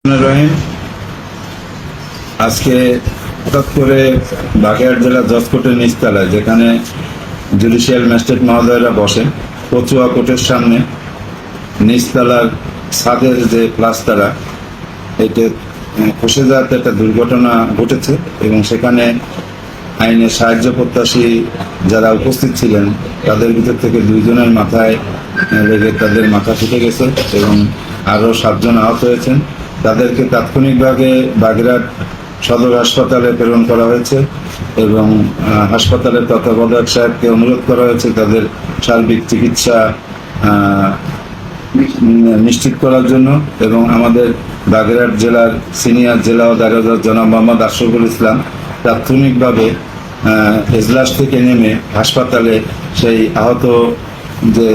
রহিম, আজকে হঠাৎ করে বাগেরহাট জেলা জজ কোর্টের নিচতলায়, যেখানে জুডিশিয়াল ম্যাজিস্ট্রেট মহোদয়রা বসেন, কচুয়া কোর্টের সামনে নিচতলার ছাদের যে প্লাস্টারা এটা খসে যাওয়াতে একটা দুর্ঘটনা ঘটেছে এবং সেখানে আইনের সাহায্য প্রত্যাশী যারা উপস্থিত ছিলেন তাদের ভিতর থেকে দুইজনের মাথায় লেগে তাদের মাথা ফেটে গেছে এবং আরও 7 জন আহত হয়েছেন। তাদেরকে তাৎক্ষণিকভাবে বাগেরহাট সদর হাসপাতালে প্রেরণ করা হয়েছে এবং হাসপাতালের তত্ত্বাবধায়ক সাহেবকে অনুরোধ করা হয়েছে তাদের সার্বিক চিকিৎসা নিশ্চিত করার জন্য। এবং আমাদের বাগেরহাট জেলার সিনিয়র জেলা আদালত জনাব মোহাম্মদ আশরাফুল ইসলাম তাৎক্ষণিকভাবে এজলাস থেকে নেমে হাসপাতালে সেই আহত যে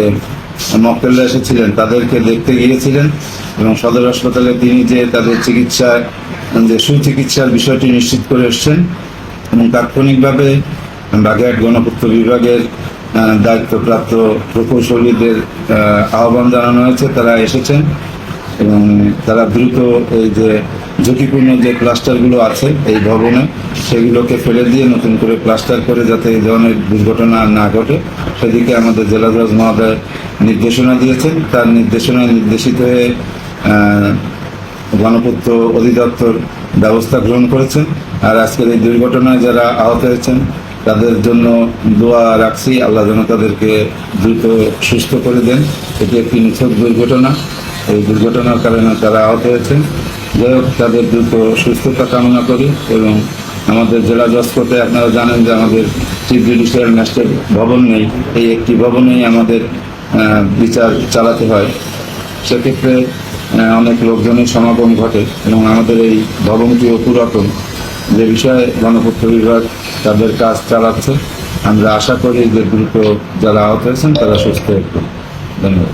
মক্কেলরা এসেছিলেন তাদেরকে দেখতে গিয়েছিলেন এবং সদর হাসপাতালে তিনি যে তাদের চিকিৎসার যে সুচিকিৎসার বিষয়টি নিশ্চিত করে এসছেন এবং তাৎক্ষণিকভাবে বাগেরহাট গণপূর্ত বিভাগের দায়িত্বপ্রাপ্ত প্রকৌশলীদের আহ্বান জানানো হয়েছে, তারা এসেছেন এবং তারা দ্রুত এই যে ঝুঁকিপূর্ণ যে ক্লাস্টারগুলো আছে এই ভবনে সেগুলোকে ফেলে দিয়ে নতুন করে প্লাস্টার করে যাতে এই ধরনের দুর্ঘটনা না ঘটে সেদিকে আমাদের জেলা জজ মহোদয় নির্দেশনা দিয়েছেন। তার নির্দেশনায় নির্দেশিত হয়ে গণপূর্ত অধিদপ্তর ব্যবস্থা গ্রহণ করেছেন। আর আজকের এই দুর্ঘটনায় যারা আহত হয়েছেন তাদের জন্য দোয়া রাখছি, আল্লাহ যেন তাদেরকে দ্রুত সুস্থ করে দেন। এটি একটি নিছক দুর্ঘটনা, এই দুর্ঘটনার কারণে তারা আহত হয়েছেন। যাই হোক, তাদের দ্রুত সুস্থতা কামনা করি। এবং আমাদের জেলা জজ কোর্টে আপনারা জানেন যে আমাদের চিফ জুডিশিয়াল ম্যাজিস্ট্রেট ভবন নেই, এই একটি ভবনেই আমাদের বিচার চালাতে হয়। সেক্ষেত্রে অনেক লোকজনের সমাগম ঘটে এবং আমাদের এই ভবনটিও পুরাতন, যে বিষয়ে গণপূর্ত বিভাগ তাদের কাজ চালাচ্ছে। আমরা আশা করি যে দ্রুত যারা আহত হয়েছেন তারা সুস্থ হয়ে। ধন্যবাদ।